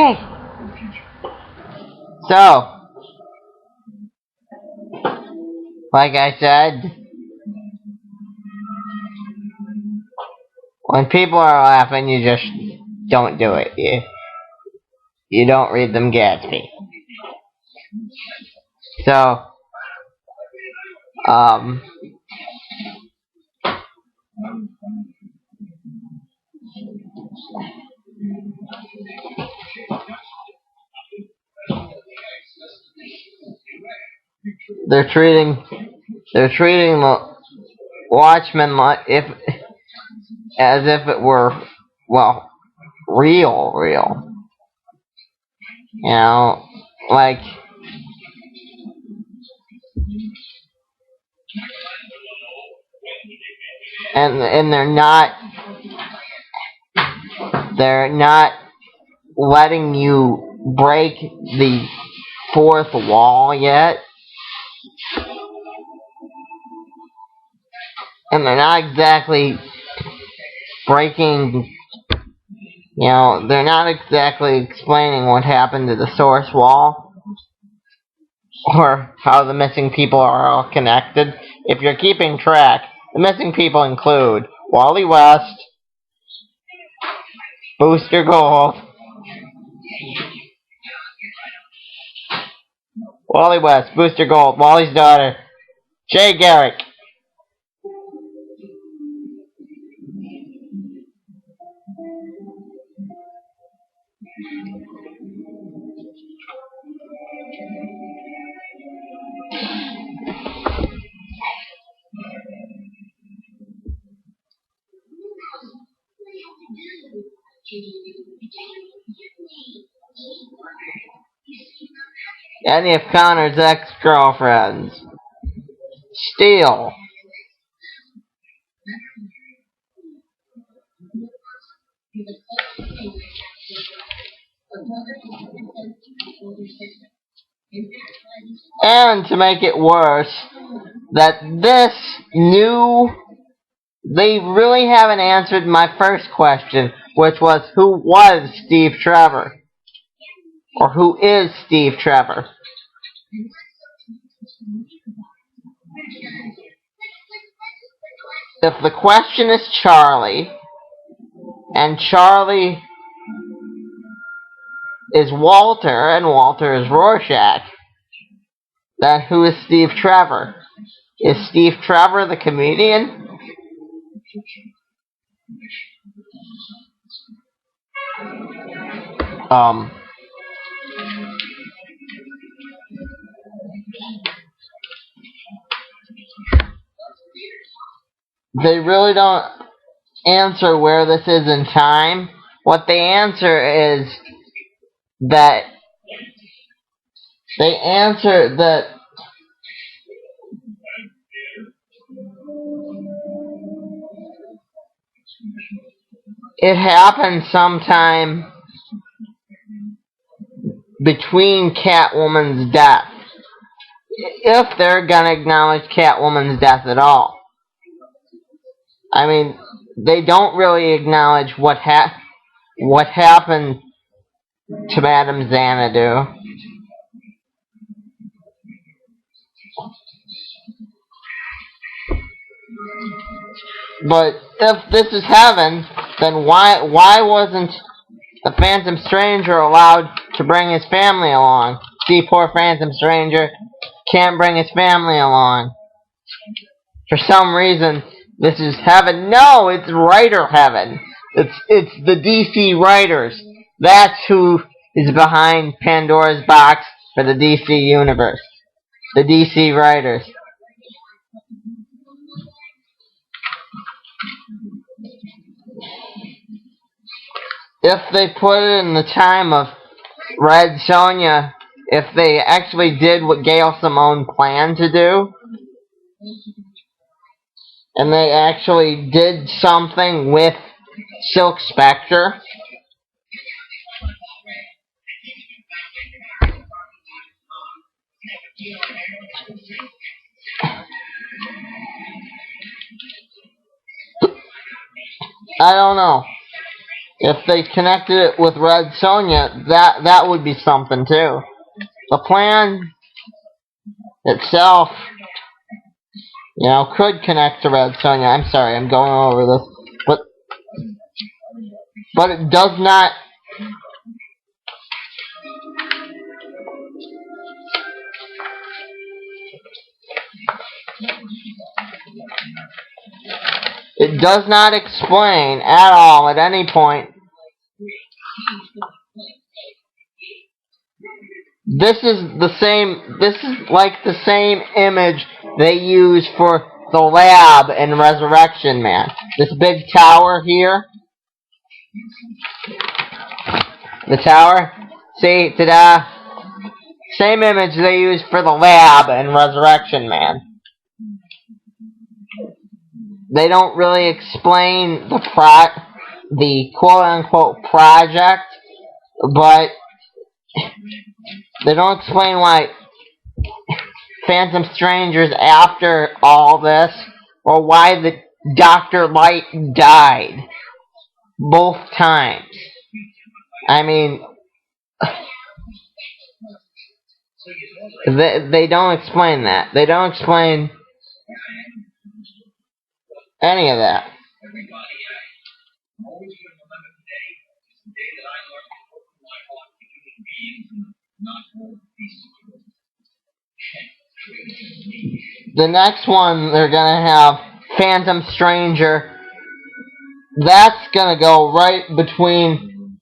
Okay. So, like I said, when people are laughing, you just don't do it. You don't read them Gatsby. So, they're treating the Watchmen as if it were, well, real. You know, like, and they're not letting you break the fourth wall yet. And they're not exactly breaking, they're not exactly explaining what happened to the source wall, or how the missing people are all connected. If you're keeping track, the missing people include Wally West, Booster Gold, Wally's daughter, Jay Garrick. Any of Connor's ex-girlfriends. Steele. And to make it worse, that they really haven't answered my first question, which was, who was Steve Trevor? Or who is Steve Trevor? If the question is Charlie, and Charlie is Walter, and Walter is Rorschach, then who is Steve Trevor? Is Steve Trevor the comedian? They really don't answer where this is in time. What they answer is that it happened sometime between Catwoman's death, if they're gonna acknowledge Catwoman's death at all. I mean, they don't really acknowledge what happened to Madame Xanadu. But if this is heaven, then why wasn't the Phantom Stranger allowed to bring his family along? See, poor Phantom Stranger can't bring his family along. For some reason, this is heaven. No, it's writer heaven. It's the DC writers. That's who is behind Pandora's box for the DC universe. The DC writers. If they put it in the time of Red Sonja, if they actually did what Gail Simone planned to do, and they actually did something with Silk Spectre, I don't know. If they connected it with Red Sonja, that would be something too. The plan itself, could connect to Red Sonja. I'm sorry, I'm going over this, but it does not. It does not explain at all at any point. This is like the same image they use for the lab in Resurrection Man. This big tower here. The tower. See, ta-da. Same image they use for the lab in Resurrection Man. They don't really explain the quote-unquote project, but they don't explain why Phantom Stranger's after all this, or why the Dr. Light died both times. I mean, they don't explain that. They don't explain any of that. The next one, they're gonna have Phantom Stranger. That's gonna go right between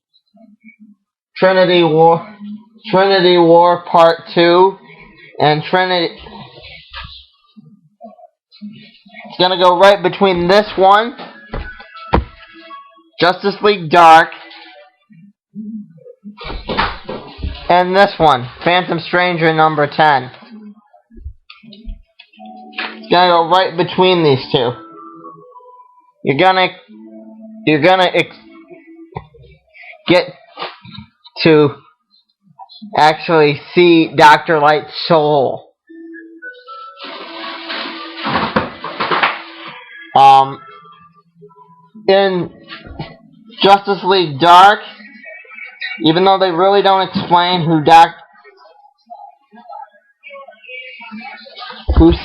Trinity War Part 2 and Trinity. It's gonna go right between this one, Justice League Dark, and this one, Phantom Stranger number 10. It's gonna go right between these two. You're gonna get to actually see Dr. Light's soul. In Justice League Dark, even though they really don't explain who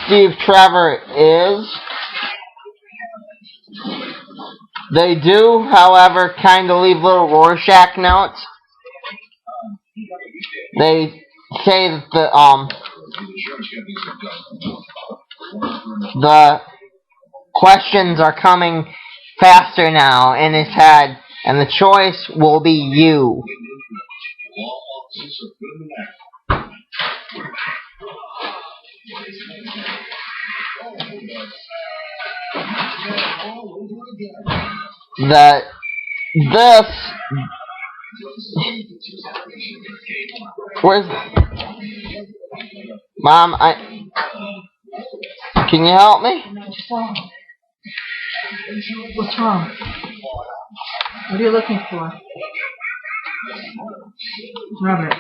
Steve Trevor is, they do, however, kind of leave little Rorschach notes. They say that the questions are coming faster now in his head, and the choice will be you. Where's Mom? Can you help me? What's wrong? What are you looking for? Robert,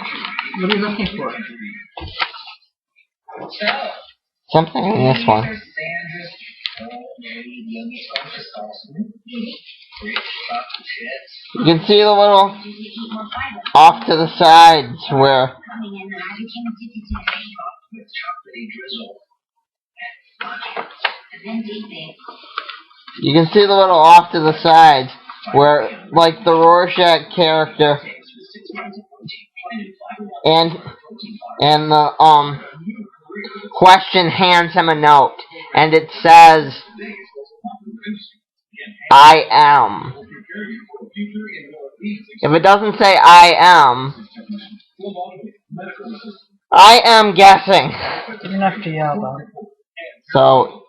what are you looking for? Something in this one. You can see the little off to the sides where you can see the little off to the sides where, like, the Rorschach character and the question hands him a note, and it says, I am. If it doesn't say I am guessing. Good enough to yell about it. So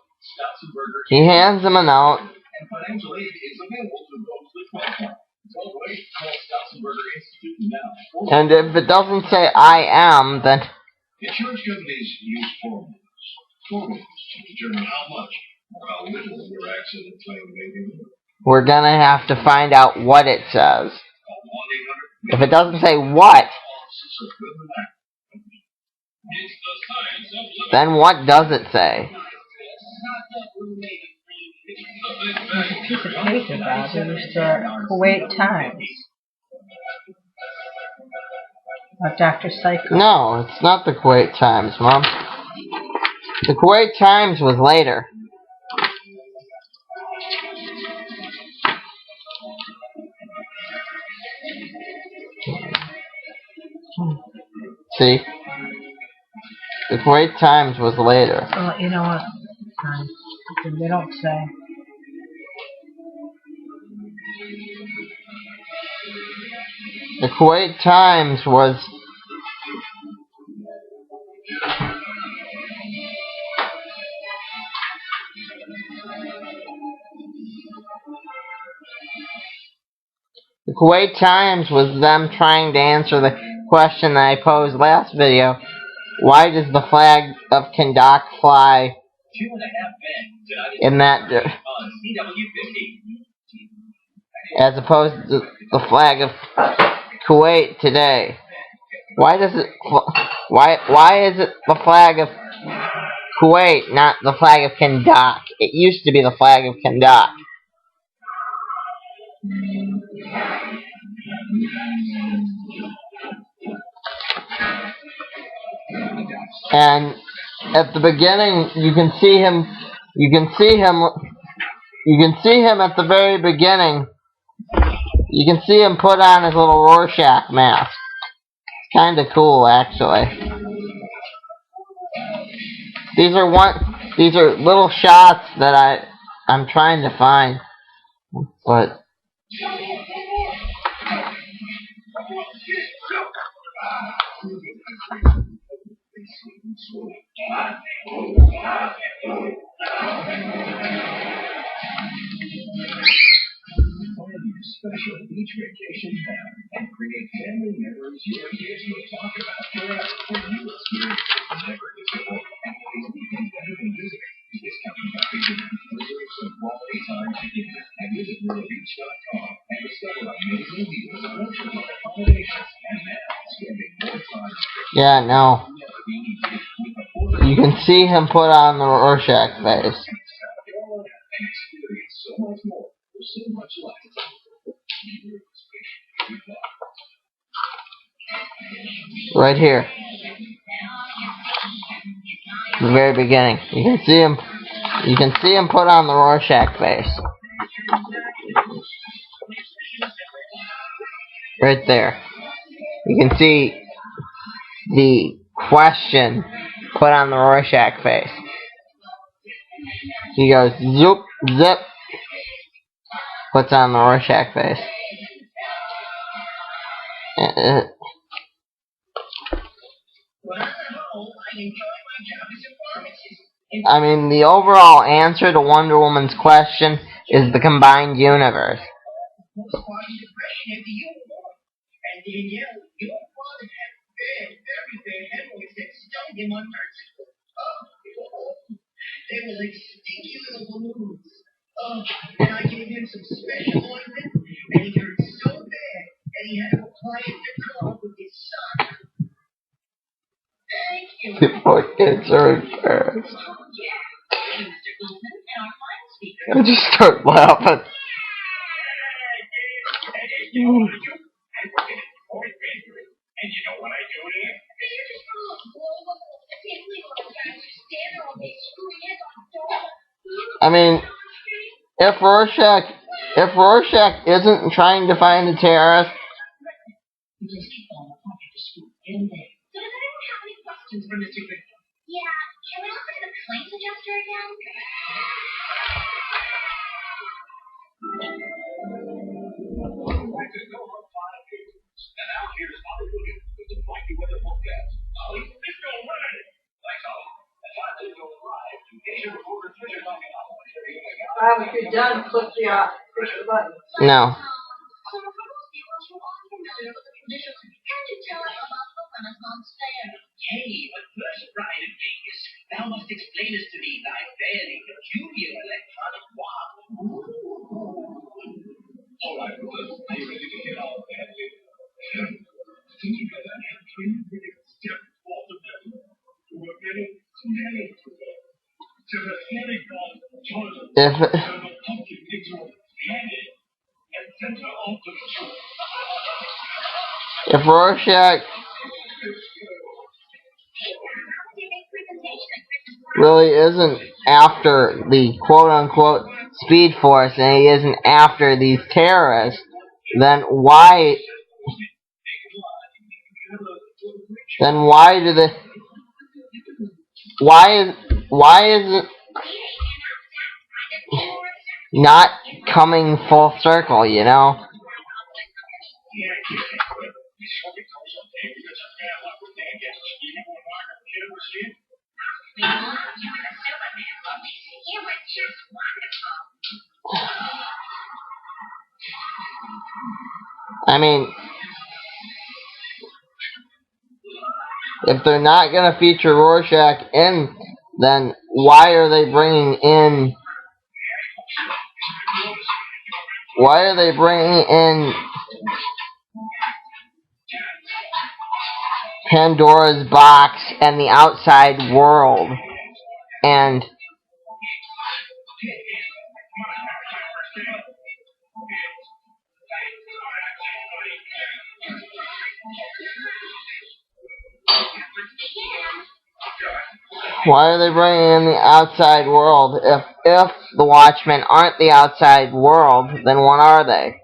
he hands him a note. And if it doesn't say I am, then insurance companies use formulas to determine how much or how little your accident claim may be. We're gonna have to find out what it says. If it doesn't say what, then what does it say? There's a piece of paper, Bob. It was the Kuwait Times. Of Dr. Psycho. No, it's not the Kuwait Times, Mom. The Kuwait Times was later. See? The Kuwait Times was later. Well, you know what? They don't say. The Kuwait Times was... The Kuwait Times was them trying to answer the question that I posed last video. Why does the flag of Kandak fly in that... as opposed to the flag of Kuwait today? Why does it... Why is it the flag of Kuwait, not the flag of Kandak? It used to be the flag of Kandak. And at the beginning, you can see him at the very beginning. You can see him put on his little Rorschach mask. It's kind of cool, actually. These are little shots that I'm trying to find, but. Special beach vacation now and create family memories your kids will talk about forever when you experience never visible activities even better than visiting. This coming vacation, reserve some quality time together and visit RoyalBeach.com and discover amazing deals on oceanfront accommodations and now spending more time. Yeah, no. You can see him put on the Rorschach face. And experience so much more for so much less. Right here. The very beginning. You can see him put on the Rorschach face. Right there. You can see the question put on the Rorschach face. He goes zoop, zip, puts on the Rorschach face. I mean, the overall answer to Wonder Woman's question is the combined universe. They were like stinky little balloons. And I gave him some special ointment, and he hurt so bad that he had to apply it to club with his sock. Thank you. People kids are embarrassed. I just start laughing. And you know what I do to him? I mean, if Rorschach isn't trying to find the terrorist, You just keep on the pocket to school in there. So does anyone have any questions for Mr. Victor? Yeah, can we look at the claims adjuster again? And now here's Hollywood with the mighty weather forecast. Holly, it's going rain. Thanks, Holly. And time to go live to Asia reporter Twitter talking If you're done, click the button. no. Hey, but first ride in Vegas, thou must explain this to me, thy fairly peculiar electronic watch. All right, boys, are you ready to get all that? Can you get that hand? Step off the bed. We're getting to the toilet. If If Rorschach really isn't after the quote-unquote Speed Force and he isn't after these terrorists, then why do they, why is it not coming full circle, you know? I mean, if they're not going to feature Rorschach in, then why are they bringing in Pandora's box and the outside world? And why are they bringing in the outside world? If the Watchmen aren't the outside world, then what are they?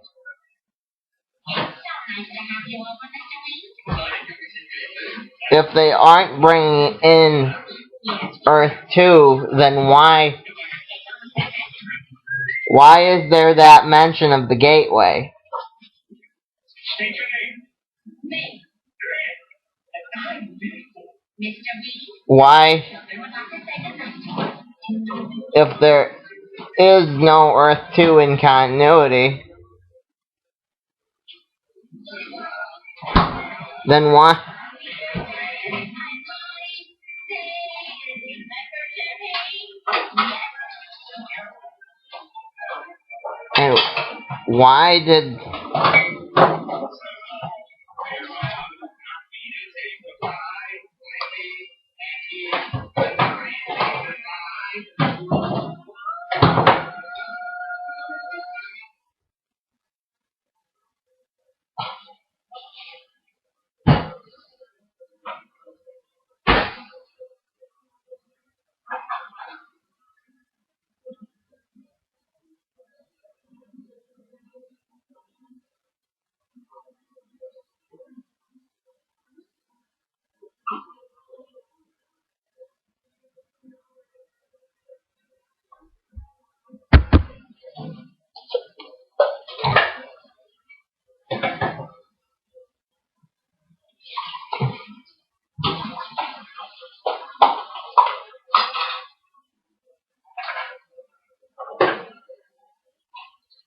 If they aren't bringing in Earth 2, then why is there that mention of the Gateway? Why, if there is no Earth 2 in continuity, then why? And why did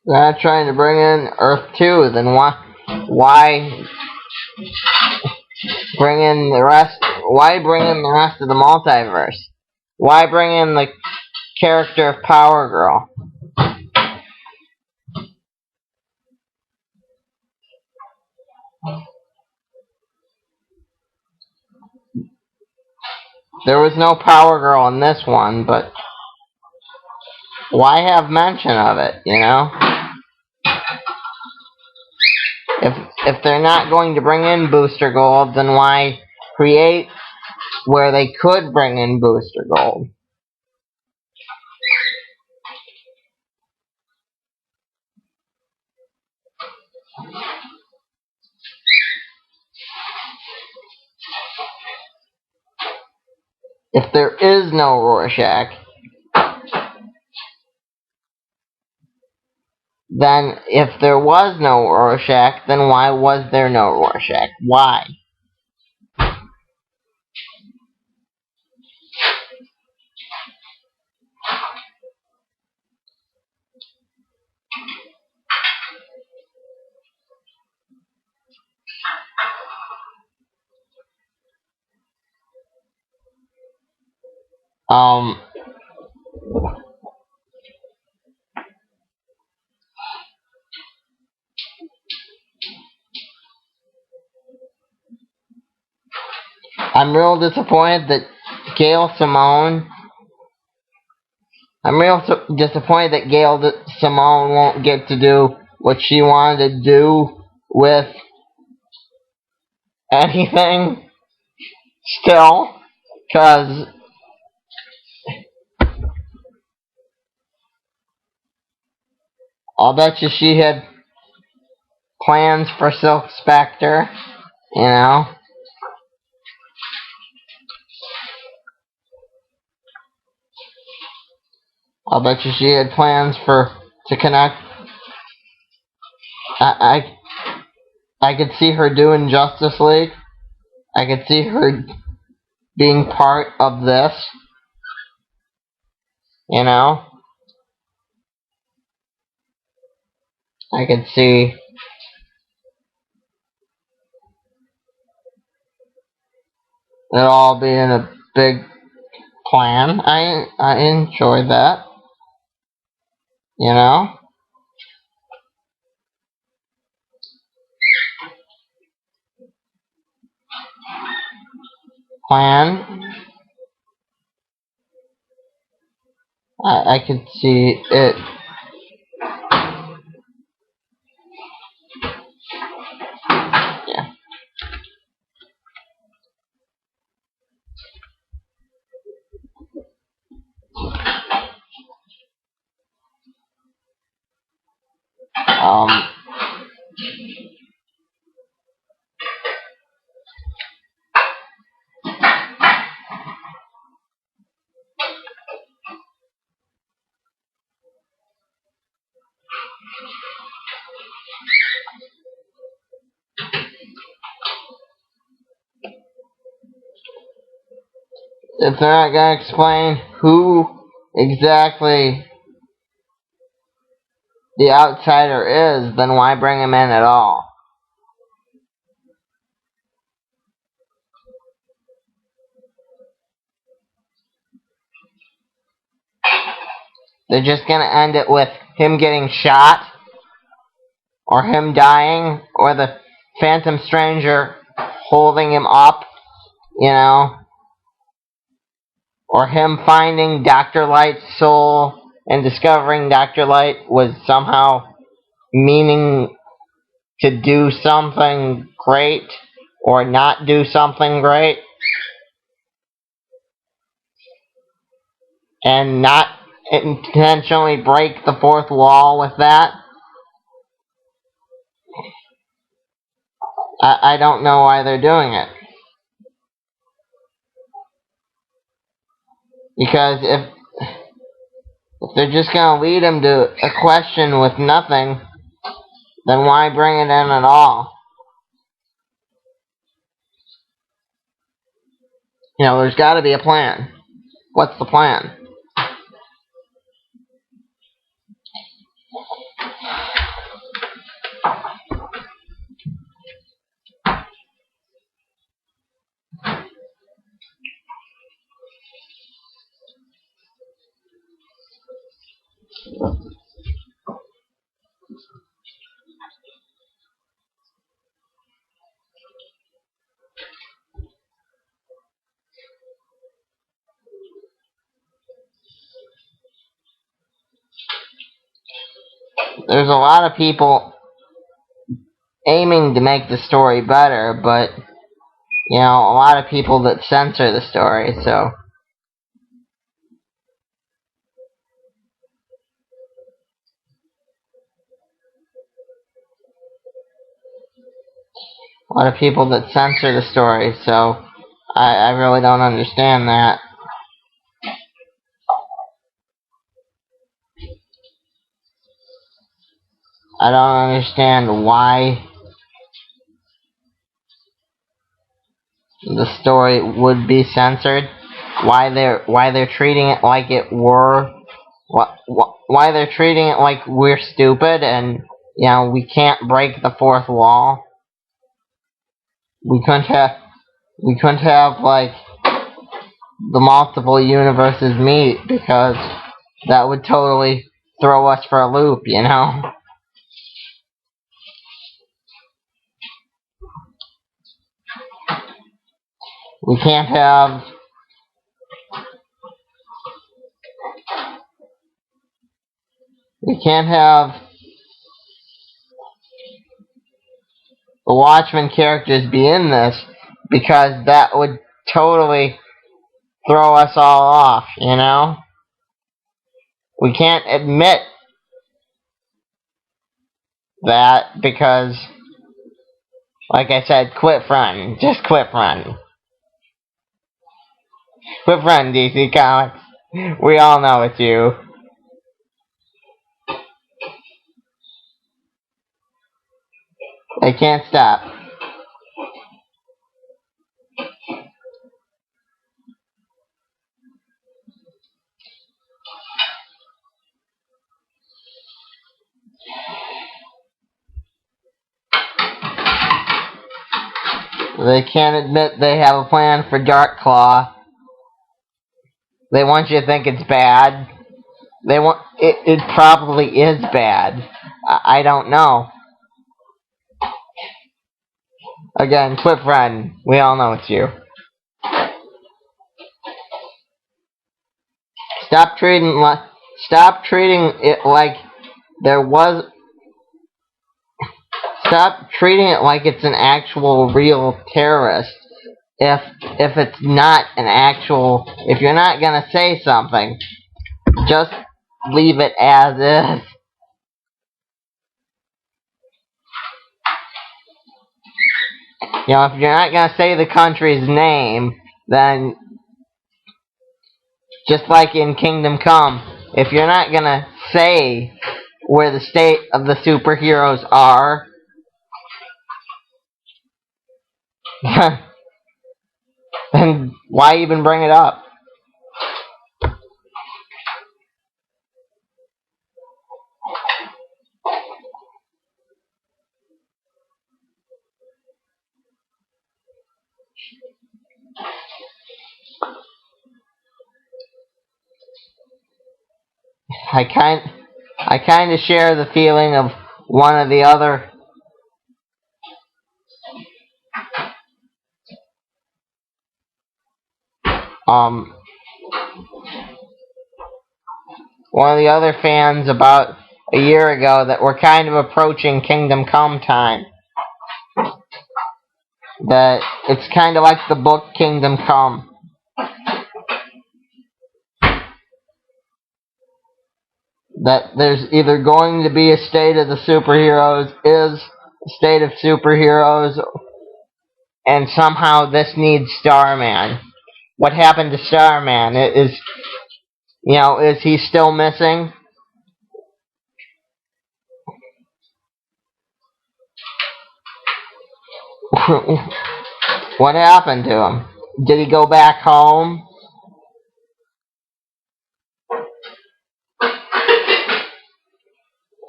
they're not trying to bring in Earth 2, then why bring in the rest of the multiverse? Why bring in the character of Power Girl? There was no Power Girl in this one, but why have mention of it, you know? If they're not going to bring in Booster Gold, then why create where they could bring in Booster Gold? If there is no Rorschach, then if there was no Rorschach, then why was there no Rorschach? Why? I'm real disappointed that Gail Simone won't get to do what she wanted to do with anything still, because I'll bet you she had plans for Silk Spectre, you know. I'll bet you she had plans to connect. I I could see her doing Justice League. I could see her being part of this, you know. I could see it all being a big plan. I enjoy that, you know. Plan. I could see it. Yeah. Um. If they're not gonna explain who exactly the outsider is, then why bring him in at all? They're just gonna end it with him getting shot, or him dying, or the Phantom Stranger holding him up, you know, or him finding Dr. Light's soul and discovering Dr. Light was somehow meaning to do something great or not do something great, and not intentionally break the fourth wall with that. I don't know why they're doing it. Because if they're just going to lead him to a question with nothing, then why bring it in at all? You know, there's got to be a plan. What's the plan? There's a lot of people aiming to make the story better, but, you know, a lot of people that censor the story, so. A lot of people that censor the story, so I really don't understand that. I don't understand why the story would be censored. Why they're treating it like it were. Why they're treating it like we're stupid and, you know, we can't break the fourth wall. We couldn't have like the multiple universes meet, because that would totally throw us for a loop, you know. We can't have the Watchmen characters be in this, because that would totally throw us all off, you know? We can't admit that because, like I said, quit fronting. Just quit fronting. Quit fronting, DC Comics. We all know it's you. They can't stop. They can't admit they have a plan for Dark Claw. They want you to think it's bad. They want it probably is bad. I don't know. Again, quit fronting. We all know it's you. Stop treating it like there was. Stop treating it like it's an actual real terrorist. If it's not an actual, if you're not gonna say something, just leave it as is. You know, if you're not gonna say the country's name, then just like in Kingdom Come, if you're not gonna say where the state of the superheroes are, then why even bring it up? I kind of share the feeling of one of the other one of the other fans about a year ago that we're kind of approaching Kingdom Come time. That it's kind of like the book Kingdom Come. That there's either going to be a state of the superheroes, is a state of superheroes, and somehow this needs Starman. What happened to Starman? Is he still missing? What happened to him? Did he go back home?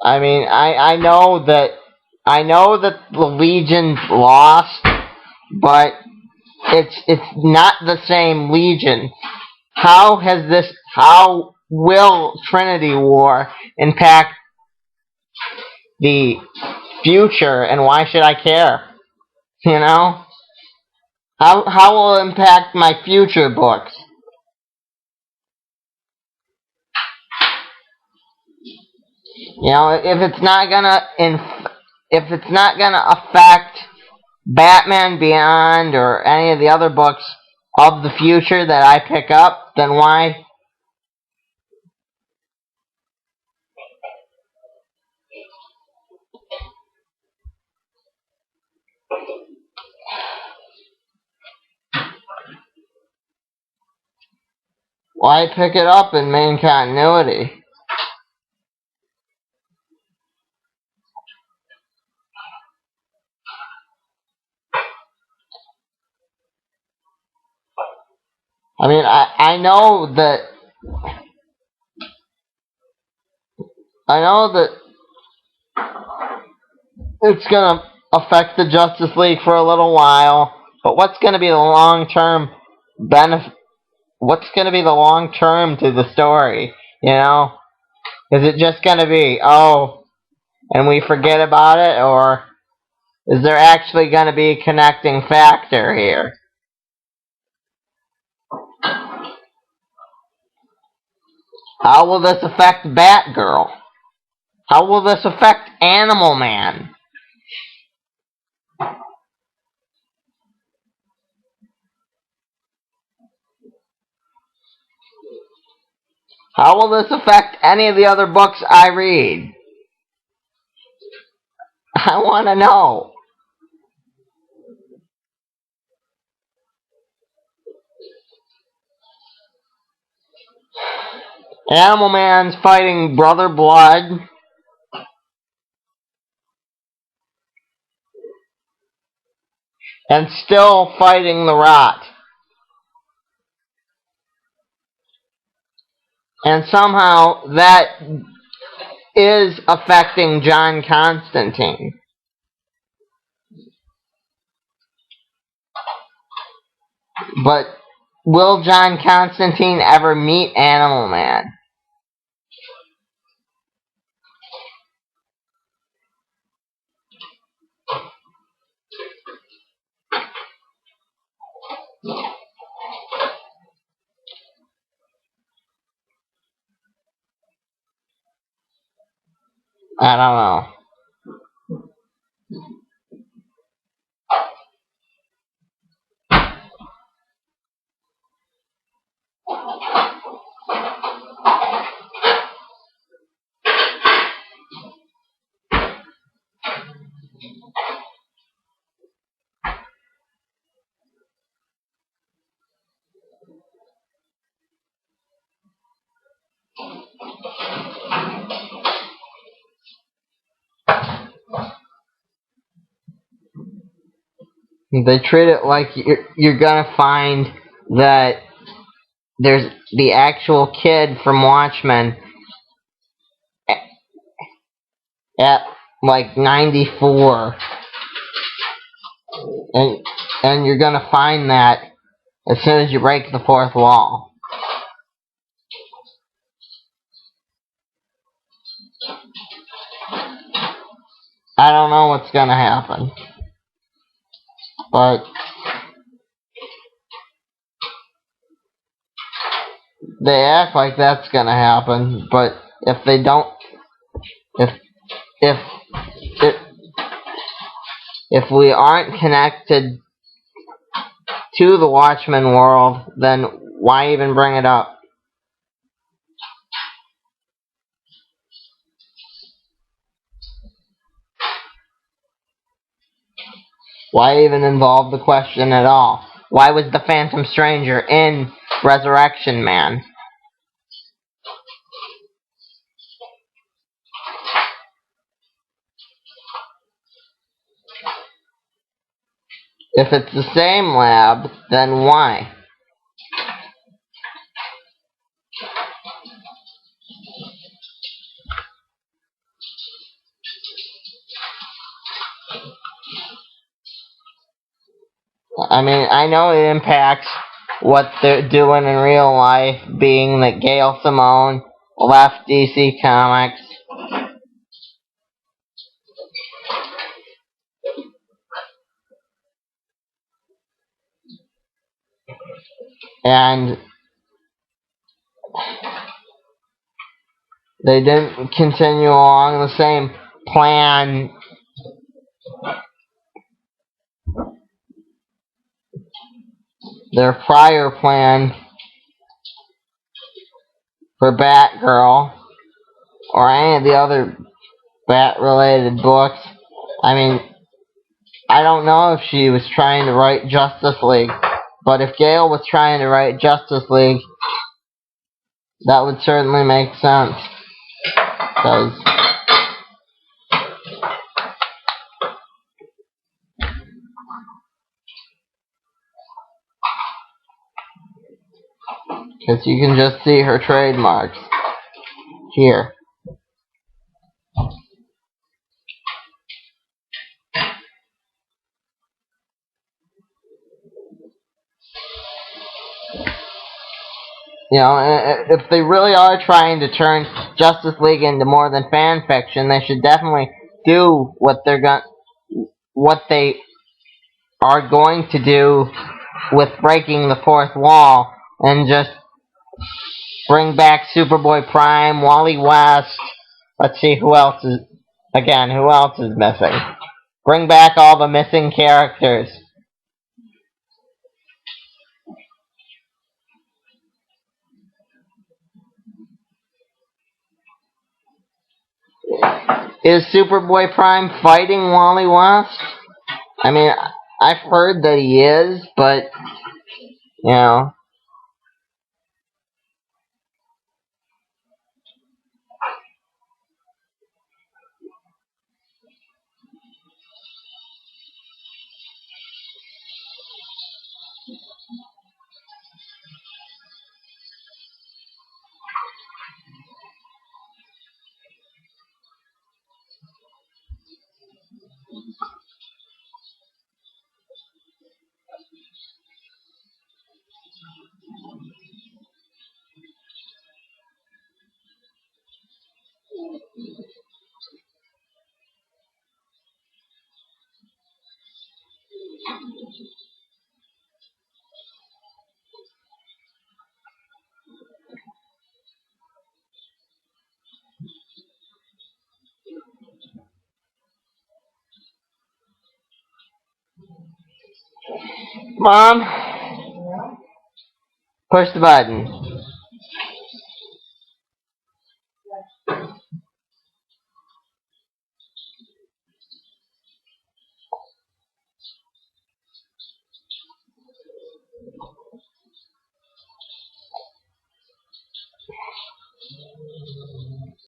I mean, I know that the Legion's lost, but it's not the same Legion. How will Trinity War impact the future, and why should I care? You know? How will it impact my future books? You know, if it's not gonna affect Batman Beyond or any of the other books of the future that I pick up, then why? Why pick it up in main continuity? I mean, I know that it's gonna affect the Justice League for a little while, but what's gonna be the long-term benefit? What's gonna be the long-term to the story? You know, is it just gonna be and we forget about it, or is there actually gonna be a connecting factor here? How will this affect Batgirl? How will this affect Animal Man? How will this affect any of the other books I read? I want to know. Animal Man's fighting Brother Blood. And still fighting the Rot. And somehow that is affecting John Constantine. But will John Constantine ever meet Animal Man? I don't know. They treat it like you're gonna find that there's the actual kid from Watchmen at like 94, and you're gonna find that as soon as you break the fourth wall. I don't know what's gonna happen, but they act like that's gonna happen. But if they don't, if if if if we aren't connected to the Watchmen world, then why even bring it up? Why even involve the question at all? Why was the Phantom Stranger in Resurrection Man? If it's the same lab, then why? I mean, I know it impacts what they're doing in real life, being that Gail Simone left DC Comics. And they didn't continue along the same plan. Their prior plan for Batgirl, or any of the other Bat-related books. I mean, I don't know if she was trying to write Justice League, but if Gail was trying to write Justice League, that would certainly make sense. Because you can just see her trademarks here. You know, if they really are trying to turn Justice League into more than fan fiction, they should definitely do what they are going to do with breaking the fourth wall, and just bring back Superboy Prime, Wally West. Let's see who else is missing. Bring back all the missing characters. Is Superboy Prime fighting Wally West? I mean, I've heard that he is, but, you know. Mom, push the button.